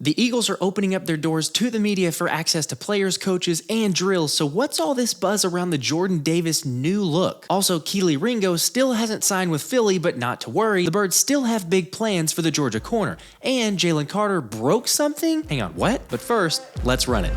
The Eagles are opening up their doors to the media for access to players, coaches, and drills, so what's all this buzz around the Jordan Davis new look? Also, Kelee Ringo still hasn't signed with Philly, but not to worry, the Birds still have big plans for the Georgia corner. And Jalen Carter broke something? Hang on, what? But first, let's run it.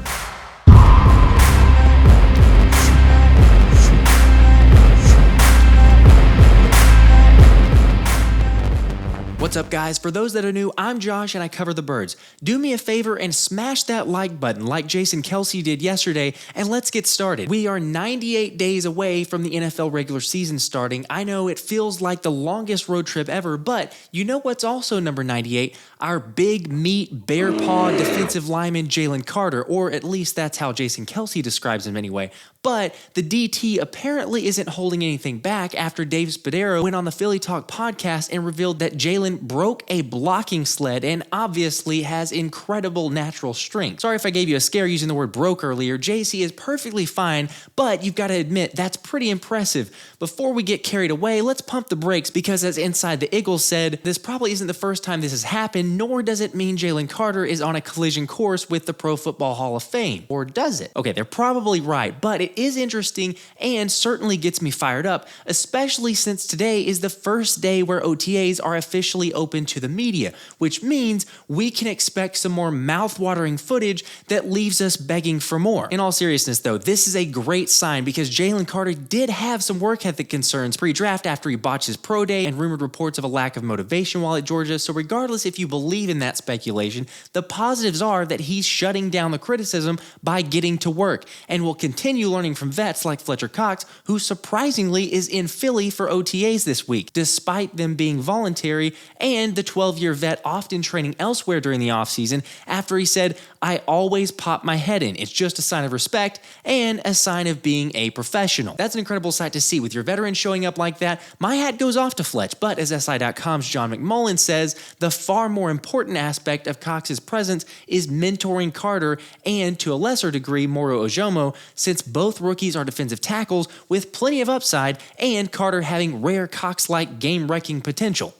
What's up, guys? For those that are new, I'm Josh and I cover the Birds. Do me a favor and smash that like button like Jason Kelce did yesterday, and let's get started. We are 98 days away from the NFL regular season starting. I know it feels like the longest road trip ever, but you know what's also number 98? Our big meat, bear paw defensive lineman Jalen Carter, or at least that's how Jason Kelce describes him anyway. But the DT apparently isn't holding anything back after Dave Spadaro went on the Philly Talk podcast and revealed that Jalen broke a blocking sled and obviously has incredible natural strength. Sorry if I gave you a scare using the word broke earlier. JC is perfectly fine, but you've got to admit that's pretty impressive. Before we get carried away, let's pump the brakes because as Inside the Eagles said, this probably isn't the first time this has happened, nor does it mean Jalen Carter is on a collision course with the Pro Football Hall of Fame. Or does it? Okay, they're probably right, but it is interesting and certainly gets me fired up, especially since today is the first day where OTAs are officially open to the media, which means we can expect some more mouth-watering footage that leaves us begging for more. In all seriousness though, this is a great sign because Jalen Carter did have some work ethic concerns pre-draft after he botched his pro day and rumored reports of a lack of motivation while at Georgia, so regardless if you believe in that speculation, the positives are that he's shutting down the criticism by getting to work and will continue learning from vets like Fletcher Cox, who surprisingly is in Philly for OTAs this week, despite them being voluntary, and the 12-year vet often training elsewhere during the offseason after he said, "I always pop my head in. It's just a sign of respect and a sign of being a professional." That's an incredible sight to see. With your veteran showing up like that, my hat goes off to Fletch, but as SI.com's John McMullen says, the far more important aspect of Cox's presence is mentoring Carter and, to a lesser degree, Moro Ojomo, since both rookies are defensive tackles with plenty of upside and Carter having rare Cox-like game-wrecking potential.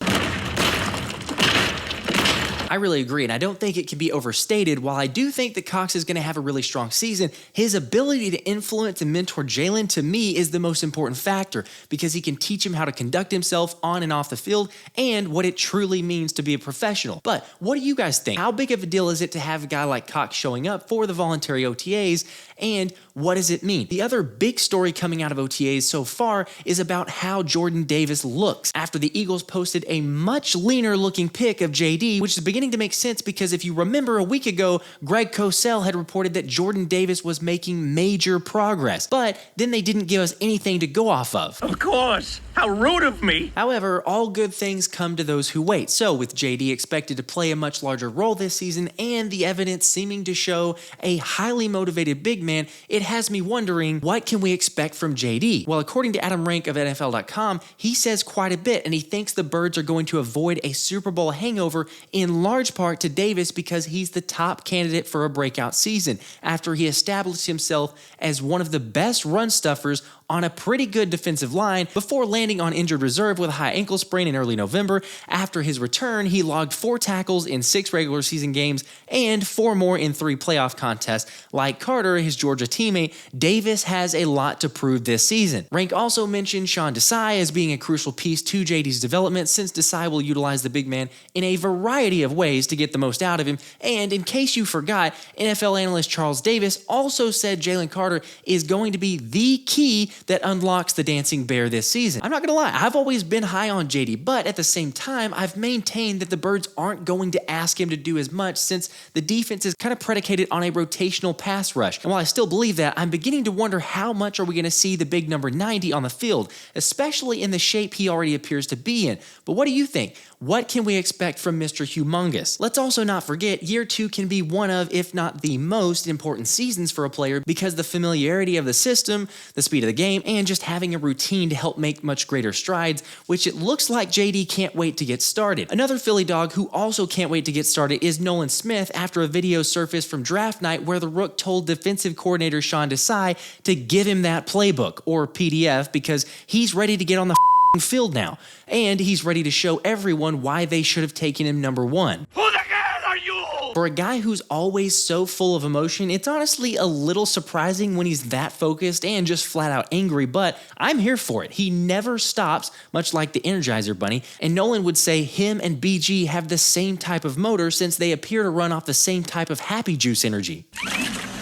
I really agree, and I don't think it can be overstated. While I do think that Cox is going to have a really strong season, his ability to influence and mentor Jalen, to me, is the most important factor because he can teach him how to conduct himself on and off the field and what it truly means to be a professional. But what do you guys think? How big of a deal is it to have a guy like Cox showing up for the voluntary OTAs, and what does it mean? The other big story coming out of OTAs so far is about how Jordan Davis looks after the Eagles posted a much leaner looking pic of JD, which is beginning to make sense because if you remember a week ago, Greg Cosell had reported that Jordan Davis was making major progress, but then they didn't give us anything to go off of. Of course! How rude of me! However, all good things come to those who wait. So with JD expected to play a much larger role this season and the evidence seeming to show a highly motivated big man, it has me wondering, what can we expect from JD? Well, according to Adam Rank of NFL.com, he says quite a bit, and he thinks the Birds are going to avoid a Super Bowl hangover in large part to Davis because he's the top candidate for a breakout season after he established himself as one of the best run stuffers on a pretty good defensive line before landing on injured reserve with a high ankle sprain in early November. After his return, he logged 4 tackles in 6 regular season games and 4 more in 3 playoff contests. Like Carter, his Georgia teammate, Davis has a lot to prove this season. Rank also mentioned Sean Desai as being a crucial piece to JD's development since Desai will utilize the big man in a variety of ways to get the most out of him. And in case you forgot, NFL analyst Charles Davis also said Jalen Carter is going to be the key that unlocks the dancing bear this season. I'm not gonna lie, I've always been high on JD, but at the same time, I've maintained that the Birds aren't going to ask him to do as much since the defense is kind of predicated on a rotational pass rush. And while I still believe that, I'm beginning to wonder how much are we gonna see the big number 90 on the field, especially in the shape he already appears to be in. But what do you think? What can we expect from Mr. Humongous? Let's also not forget, year 2 can be one of, if not the most important seasons for a player because the familiarity of the system, the speed of the game, and just having a routine to help make much greater strides, which it looks like JD can't wait to get started. Another Philly dog who also can't wait to get started is Nolan Smith after a video surfaced from draft night where the Rook told defensive coordinator Sean Desai to give him that playbook, or PDF, because he's ready to get on the field now, and he's ready to show everyone why they should have taken him number 1. Who the hell are you? For a guy who's always so full of emotion, it's honestly a little surprising when he's that focused and just flat out angry, but I'm here for it. He never stops, much like the Energizer Bunny, and Nolan would say him and BG have the same type of motor since they appear to run off the same type of happy juice energy.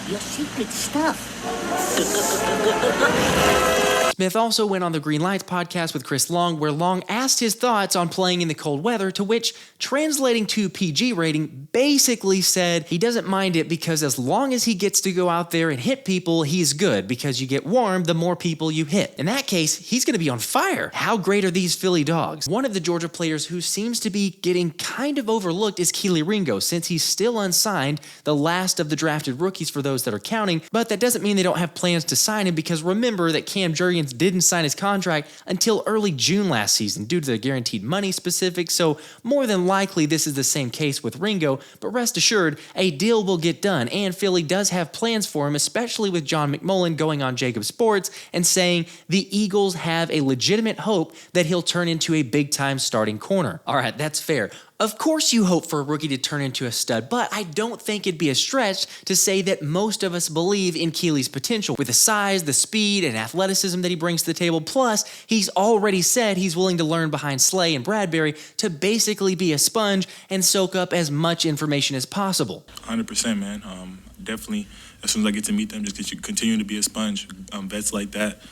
Your secret stuff. Smith also went on the Green Lights podcast with Chris Long, where Long asked his thoughts on playing in the cold weather, to which, translating to PG rating, basically said he doesn't mind it because as long as he gets to go out there and hit people, he's good, because you get warm the more people you hit. In that case, he's going to be on fire. How great are these Philly dogs? One of the Georgia players who seems to be getting kind of overlooked is Kelee Ringo, since he's still unsigned, the last of the drafted rookies for those that are counting, but that doesn't mean they don't have plans to sign him, because remember that Jurgens didn't sign his contract until early June last season due to the guaranteed money specifics, so more than likely this is the same case with Ringo, but rest assured, a deal will get done, and Philly does have plans for him, especially with John McMullen going on Jacob Sports and saying the Eagles have a legitimate hope that he'll turn into a big-time starting corner. Alright, that's fair. Of course you hope for a rookie to turn into a stud, but I don't think it'd be a stretch to say that most of us believe in Kelee's potential with the size, the speed, and athleticism that he brings to the table. Plus, he's already said he's willing to learn behind Slay and Bradbury to basically be a sponge and soak up as much information as possible. 100%, man. Definitely, as soon as I get to meet them, just continue to be a sponge. Vets like that.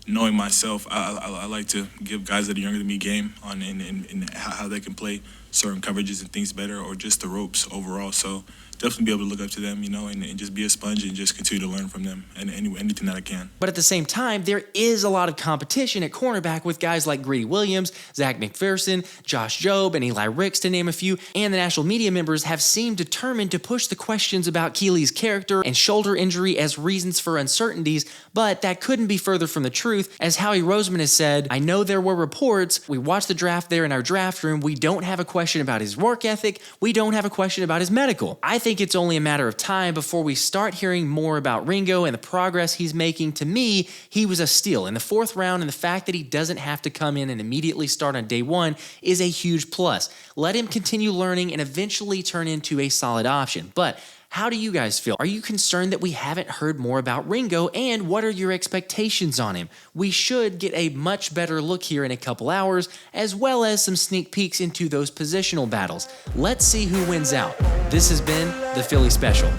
Knowing myself, I like to give guys that are younger than me game on in how they can play certain coverages and things better, or just the ropes overall. So definitely be able to look up to them, and just be a sponge and just continue to learn from them and anything that I can. But at the same time, there is a lot of competition at cornerback with guys like Greedy Williams, Zach McPherson, Josh Jobe, and Eli Ricks, to name a few, and the national media members have seemed determined to push the questions about Kelee's character and shoulder injury as reasons for uncertainties, but that couldn't be further from the truth, as Howie Roseman has said, "I know there were reports, we watched the draft there in our draft room, we don't have a question about his work ethic, we don't have a question about his medical." I think it's only a matter of time before we start hearing more about Ringo and the progress he's making. To me, he was a steal in the 4th round, and the fact that he doesn't have to come in and immediately start on day 1 is a huge plus. Let him continue learning and eventually turn into a solid option. But how do you guys feel? Are you concerned that we haven't heard more about Ringo, and what are your expectations on him? We should get a much better look here in a couple hours, as well as some sneak peeks into those positional battles. Let's see who wins out. This has been the Philly Special.